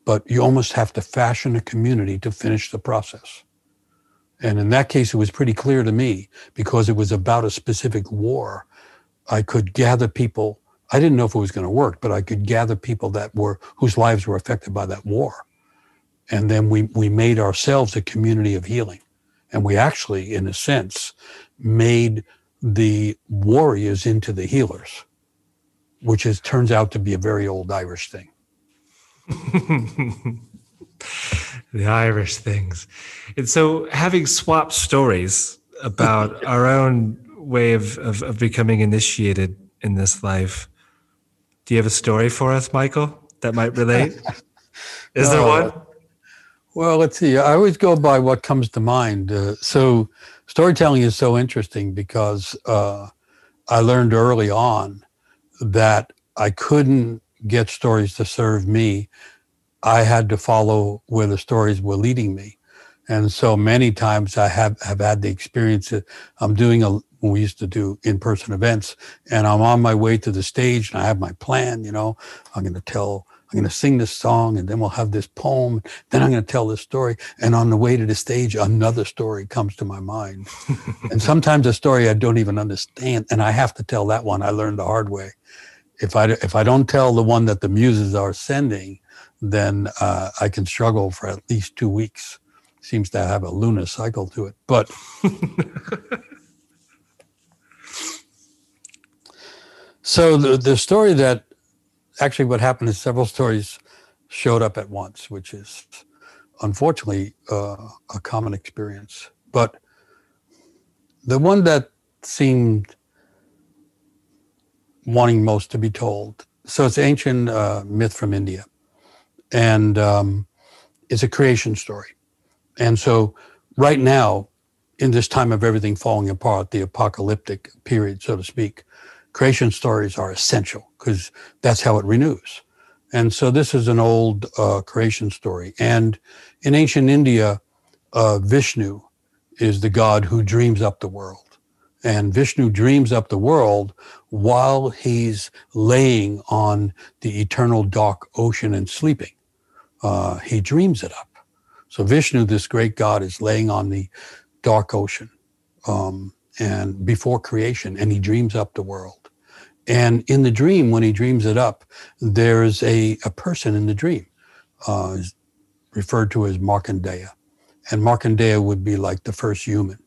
but you almost have to fashion a community to finish the process. And in that case, it was pretty clear to me, because it was about a specific war. I could gather people. I didn't know if it was going to work, but I could gather people whose lives were affected by that war. And then we made ourselves a community of healing. And we actually, in a sense, made the warriors into the healers, which turns out to be a very old Irish thing. The Irish things. And so, having swapped stories about our own way of becoming initiated in this life, do you have a story for us, Michael, that might relate? Is there one? Well, let's see. I always go by what comes to mind. So storytelling is so interesting because I learned early on that I couldn't get stories to serve me. I had to follow where the stories were leading me. And so many times I have had the experience that I'm doing when we used to do in-person events, and I'm on my way to the stage and I have my plan, I'm going to sing this song, and then we'll have this poem. Then I'm going to tell this story. And on the way to the stage, another story comes to my mind. And sometimes a story I don't even understand, and I have to tell that one. I learned the hard way. If I don't tell the one that the muses are sending, then I can struggle for at least 2 weeks. Seems to have a lunar cycle to it. But so the story that actually what happened is several stories showed up at once, which is unfortunately a common experience. But the one that seemed wanting most to be told, so it's ancient myth from India, and it's a creation story. And so right now, in this time of everything falling apart, the apocalyptic period, so to speak, creation stories are essential because that's how it renews. And so this is an old creation story. And in ancient India, Vishnu is the god who dreams up the world. And Vishnu dreams up the world while he's laying on the eternal dark ocean and sleeping. He dreams it up. So Vishnu, this great god, is laying on the dark ocean and before creation, and he dreams up the world. And in the dream, when he dreams it up, there's a person in the dream, referred to as Markandeya. And Markandeya would be like the first human.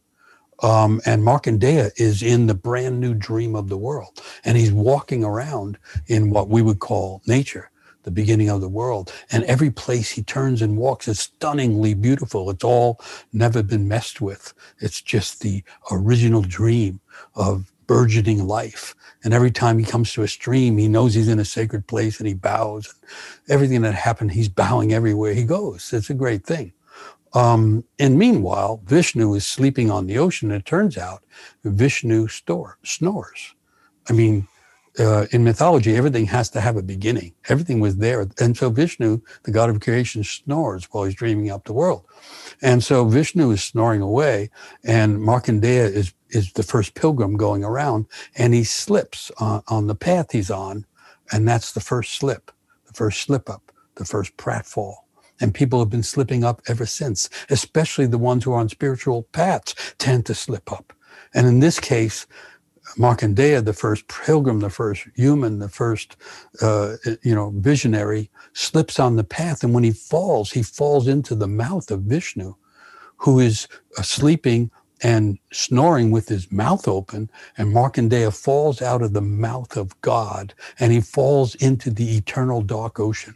And Markandeya is in the brand new dream of the world. And he's walking around in what we would call nature, the beginning of the world. And every place he turns and walks is stunningly beautiful. It's all never been messed with. It's just the original dream of burgeoning life. And every time he comes to a stream, he knows he's in a sacred place and he bows. Everything that happened, he's bowing everywhere he goes. It's a great thing. And meanwhile, Vishnu is sleeping on the ocean. And it turns out Vishnu snores. I mean, in mythology, everything has to have a beginning. Everything was there. And so Vishnu, the god of creation, snores while he's dreaming up the world. And so Vishnu is snoring away, and Markandeya is the first pilgrim going around, and he slips on the path he's on, And that's the first slip up, the first pratfall. And people have been slipping up ever since, especially the ones who are on spiritual paths tend to slip up. And in this case, Markandeya, the first pilgrim, the first human, the first, visionary, slips on the path. And when he falls into the mouth of Vishnu, who is sleeping and snoring with his mouth open. And Markandeya falls out of the mouth of God, and he falls into the eternal dark ocean.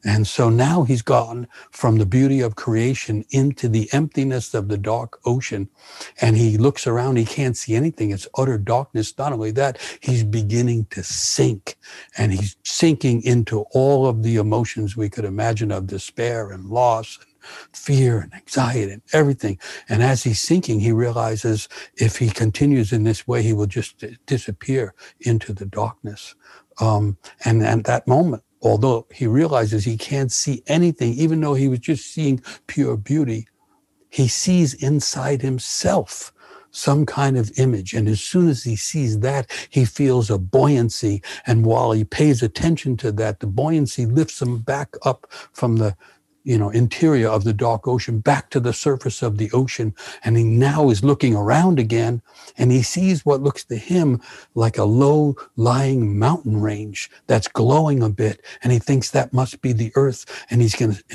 And so now he's gone from the beauty of creation into the emptiness of the dark ocean. And he looks around, he can't see anything. It's utter darkness. Not only that, he's beginning to sink. And he's sinking into all of the emotions we could imagine of despair and loss and fear and anxiety and everything. And as he's sinking, he realizes if he continues in this way, he will just disappear into the darkness. And at that moment, although he realizes he can't see anything, even though he was just seeing pure beauty, he sees inside himself some kind of image. And as soon as he sees that, he feels a buoyancy. And while he pays attention to that, the buoyancy lifts him back up from the interior of the dark ocean back to the surface of the ocean. And he now is looking around again, and he sees what looks to him like a low-lying mountain range that's glowing a bit. And he thinks that must be the earth. And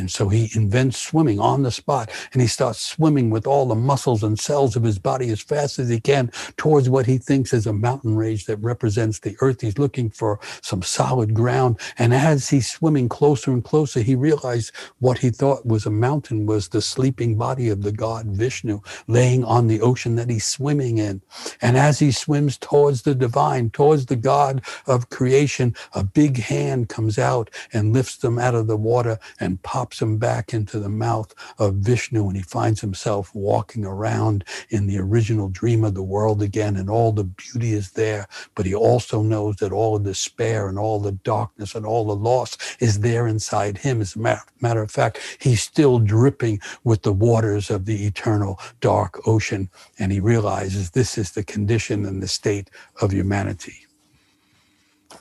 so he invents swimming on the spot, and he starts swimming with all the muscles and cells of his body as fast as he can towards what he thinks is a mountain range that represents the earth. He's looking for some solid ground. And as he's swimming closer and closer, he realized what he thought was a mountain was the sleeping body of the god Vishnu laying on the ocean that he's swimming in. And as he swims towards the divine, towards the God of creation, a big hand comes out and lifts him out of the water and pops him back into the mouth of Vishnu. And he finds himself walking around in the original dream of the world again, and all the beauty is there. But he also knows that all the despair and all the darkness and all the loss is there inside him. As a matter of fact, he's still dripping with the waters of the eternal dark ocean. And he realizes this is the condition and the state of humanity.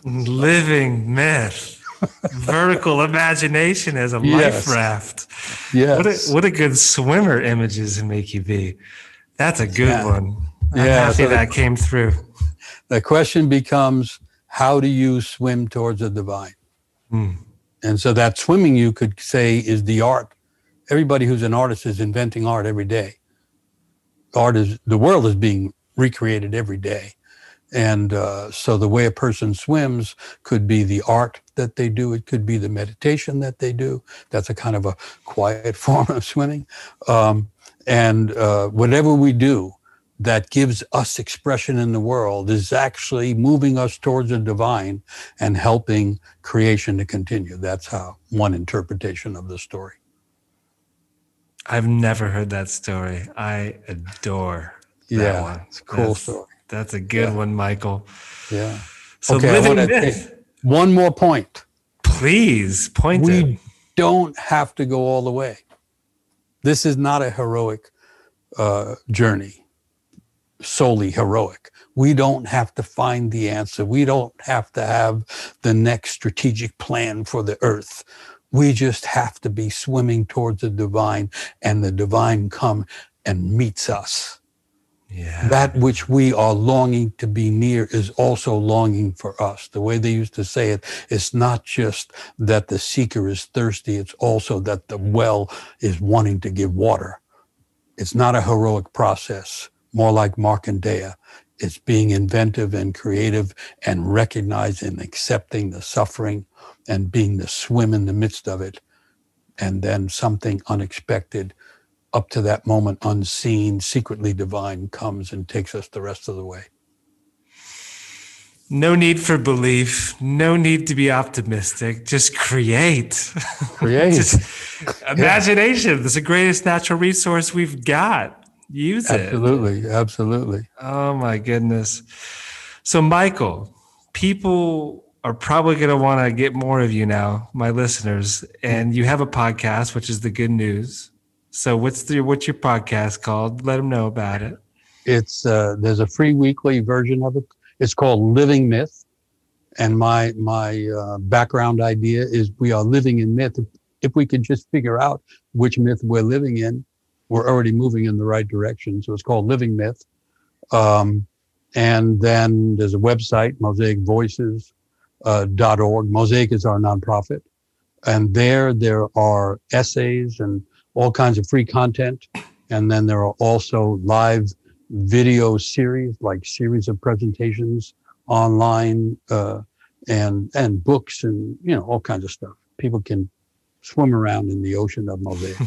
Living myth. Vertical imagination as a life raft. Yes. What a good swimmer images make you be. That's a good one. I'm happy that came through. The question becomes, how do you swim towards the divine? And so that swimming, you could say, is the art. Everybody who's an artist is inventing art every day. The world is being recreated every day. And so the way a person swims could be the art that they do. It could be the meditation that they do. That's a kind of a quiet form of swimming. And whatever we do that gives us expression in the world is actually moving us towards the divine and helping creation to continue. That's how one interpretation of the story. I've never heard that story. I adore that one. It's a cool story. That's a good one, Michael. Yeah. So okay, living myth. One more point. Please, point it. We don't have to go all the way. This is not a heroic journey. Solely heroic. We don't have to find the answer. We don't have to have the next strategic plan for the earth. We just have to be swimming towards the divine, and the divine come and meets us. Yeah. That which we are longing to be near is also longing for us. The way they used to say it, it's not just that the seeker is thirsty, it's also that the well is wanting to give water. It's not a heroic process. More like Markandeya. It's being inventive and creative and recognizing and accepting the suffering and being the swim in the midst of it. And then something unexpected, up to that moment unseen, secretly divine, comes and takes us the rest of the way. No need for belief. No need to be optimistic. Just create. Just imagination. It's the greatest natural resource we've got. Use it. Absolutely. Oh my goodness. So Michael, people are probably going to want to get more of you now, my listeners, and you have a podcast, which is the good news. So what's your podcast called? Let them know about it. It's there's a free weekly version of it. It's called Living Myth, And my background idea is we are living in myth. If we could just figure out which myth we're living in, we're already moving in the right direction. So it's called Living Myth. And then there's a website, mosaicvoices.org. Mosaic is our nonprofit. And there are essays and all kinds of free content. And then there are also live video series, like series of presentations online, and books and, all kinds of stuff. People can swim around in the ocean of Mosaic.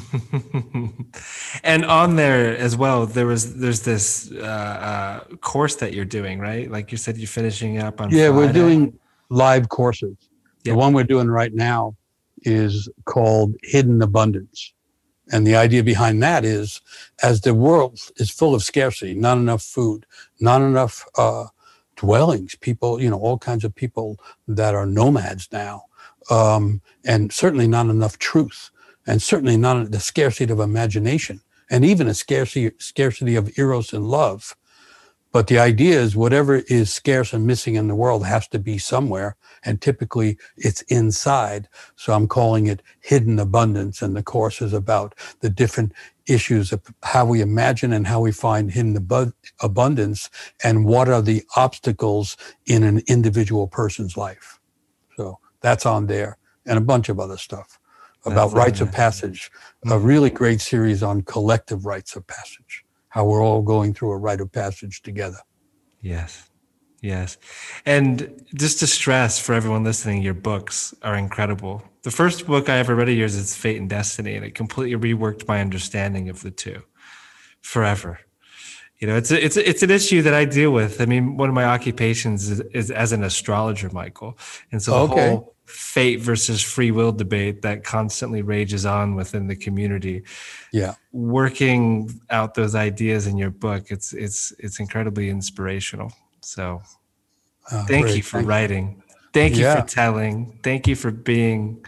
And on there as well, there's this course that you're doing, right? Like you said, you're finishing up on Friday. We're doing live courses. Yep. The one we're doing right now is called Hidden Abundance. And the idea behind that is, as the world is full of scarcity, not enough food, not enough dwellings, people, all kinds of people that are nomads now, and certainly not enough truth, and certainly not the scarcity of imagination, and even a scarcity of eros and love. But the idea is whatever is scarce and missing in the world has to be somewhere, and typically it's inside. So I'm calling it Hidden Abundance, and the course is about the different issues of how we imagine and how we find hidden abundance, and what are the obstacles in an individual person's life. So that's on there, and a bunch of other stuff about rites of passage, a really great series on collective rites of passage, how we're all going through a rite of passage together. Yes. And just to stress for everyone listening, your books are incredible. The first book I ever read of yours is Fate and Destiny, and it completely reworked my understanding of the two forever. It's an issue that I deal with. I mean, one of my occupations is as an astrologer, Michael. And so the whole fate versus free will debate that constantly rages on within the community. Yeah. Working out those ideas in your book, it's incredibly inspirational. So thank you for writing. Thank you for telling. Thank you for being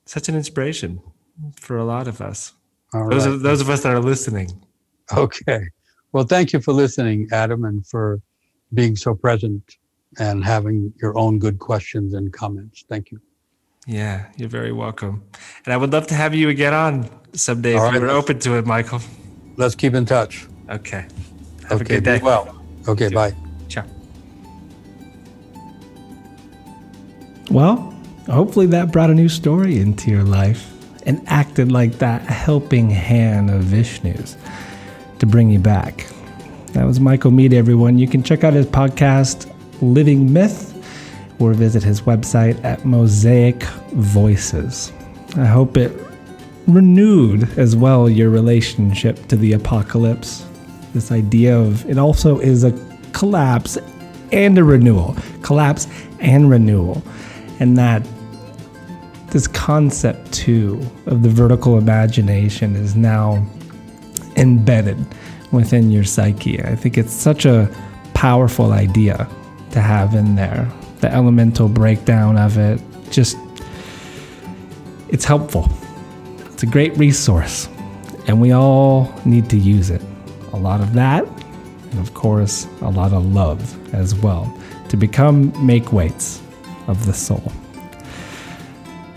such an inspiration for a lot of us. Those of us that are listening. Okay. Well, thank you for listening, Adam, and for being so present and having your own good questions and comments. Thank you. Yeah, you're very welcome. And I would love to have you again on someday if you're open to it, Michael. Let's keep in touch. Okay. Have a good day. Be well. Okay, bye. Ciao. Well, hopefully that brought a new story into your life and acted like that helping hand of Vishnu's to bring you back. That was Michael Meade, everyone. You can check out his podcast, Living Myth, or visit his website at Mosaic Voices. I hope it renewed as well your relationship to the apocalypse. This idea of it also is a collapse and a renewal. Collapse and renewal. And that this concept too of the vertical imagination is now embedded within your psyche. I think it's such a powerful idea to have in there. The elemental breakdown of it, it's helpful. It's a great resource, and we all need to use it. A lot of that, and of course, a lot of love as well, to become make-weights of the soul.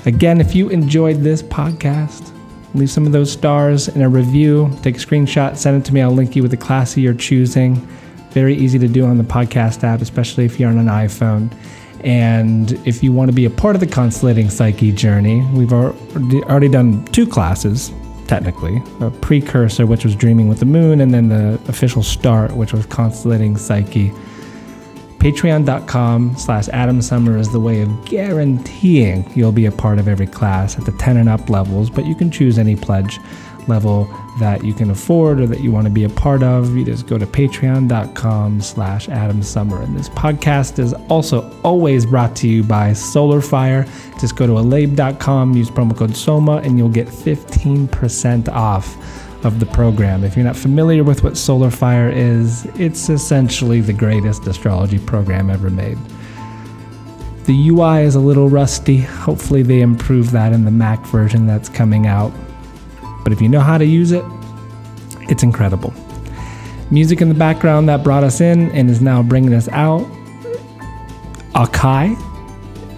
Again, if you enjoyed this podcast, leave some of those stars in a review, take a screenshot, send it to me. I'll link you with the class you're choosing. Very easy to do on the podcast app, especially if you're on an iPhone. And if you want to be a part of the Constellating Psyche journey, we've already done 2 classes, technically. A precursor, which was Dreaming with the Moon, and then the official start, which was Constellating Psyche. Patreon.com/Adam Summer is the way of guaranteeing you'll be a part of every class at the 10 and up levels, but you can choose any pledge level that you can afford or that you want to be a part of. You just go to patreon.com/Adam Summer. And this podcast is also always brought to you by Solar Fire. Just go to alabe.com, use promo code SOMA, and you'll get 15% off of the program. If you're not familiar with what Solar Fire is, it's essentially the greatest astrology program ever made. The UI is a little rusty. Hopefully they improve that in the Mac version that's coming out. But if you know how to use it, it's incredible. Music in the background that brought us in and is now bringing us out. Aukai,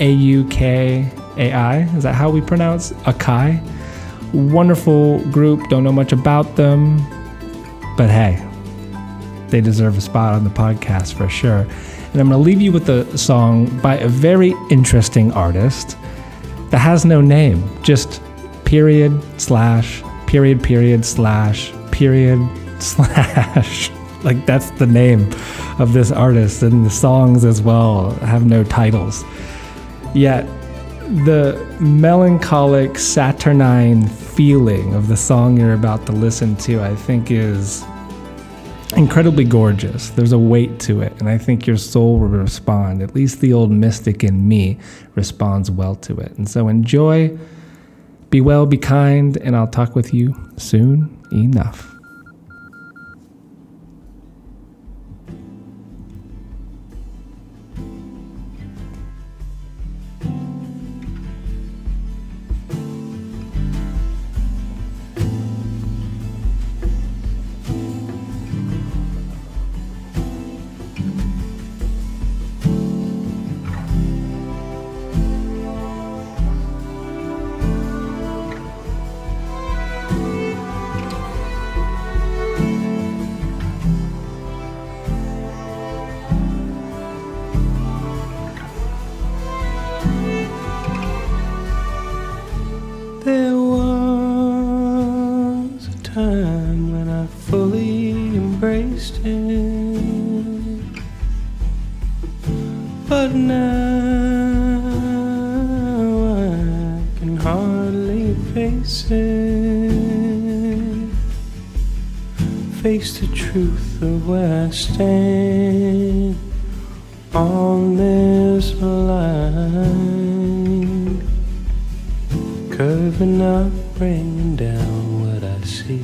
A-U-K-A-I. Is that how we pronounce Aukai? Wonderful group. Don't know much about them, but hey, they deserve a spot on the podcast for sure. And I'm going to leave you with a song by a very interesting artist that has no name, just period slash period period slash period slash. Like, that's the name of this artist, and the songs as well have no titles. Yet the melancholic, saturnine feeling of the song you're about to listen to, I think, is incredibly gorgeous. There's a weight to it, and I think your soul will respond. At least the old mystic in me responds well to it. And so enjoy, be well, be kind, and I'll talk with you soon enough. There was a time when I fully embraced it, but now I can hardly face it. Face the truth of where I stand on this line, curving up, bringing down what I see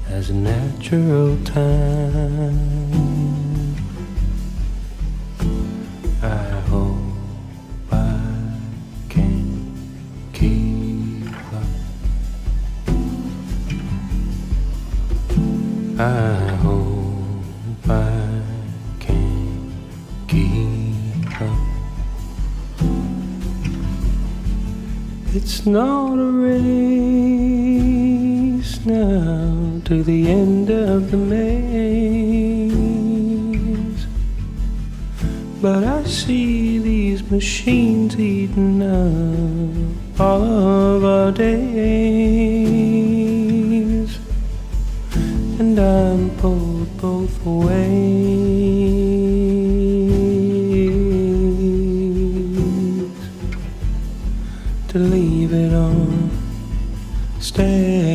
as a natural time. I hope I can keep up. I hope I can keep up. It's not a race now to the end of the maze, but I see these machines eating up all of our days, and I'm pulled both ways to leave it on stay.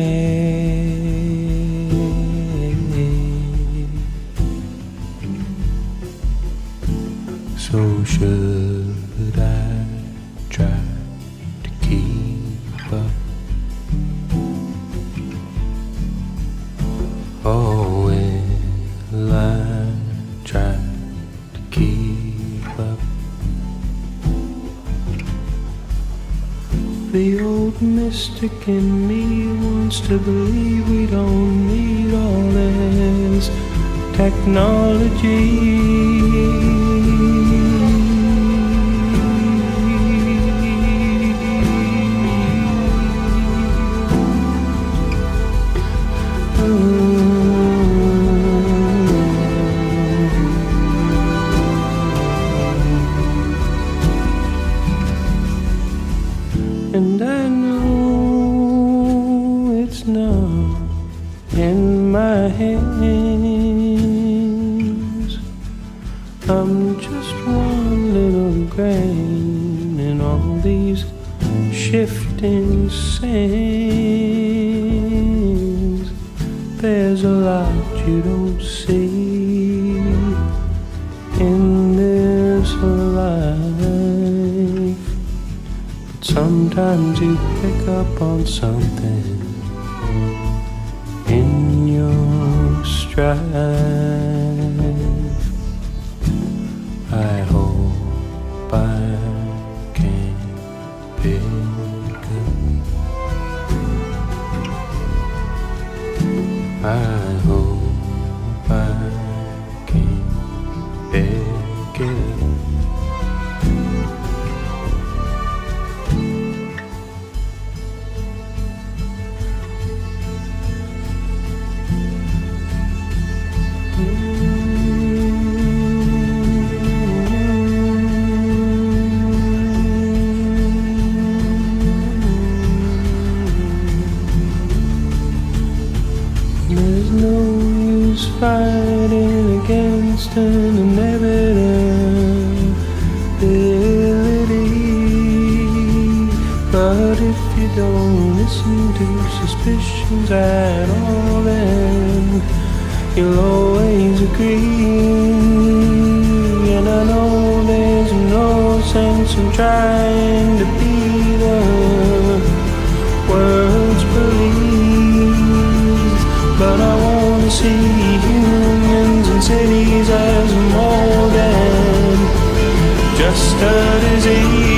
So should I try to keep up? Or will I try to keep up? The old mystic in me wants to believe we don't need all this technology. And I know it's not in my hands. I'm just one little grain in all these shifting sands. There's a lot you don't see in this life. Sometimes you pick up on something in your strife. I hope I can pick up. I hope I can pick it up. fighting against an inevitability. But if you don't listen to suspicions at all, then you'll always agree. And I know there's no sense in trying to be the world's police. But I wanna see humans and cities as more than just a disease.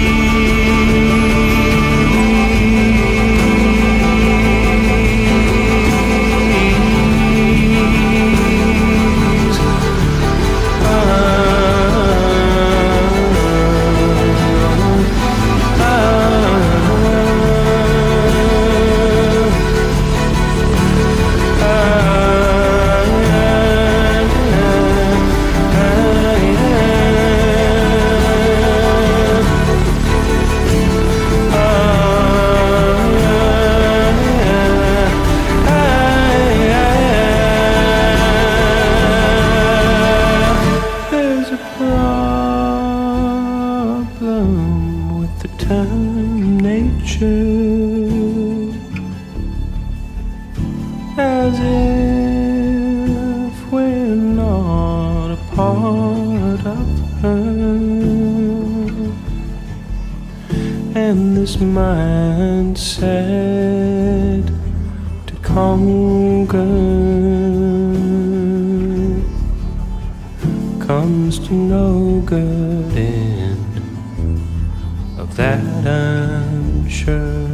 As if we're not a part of her, and this mindset to conquer comes to no good end, of that I'm sure.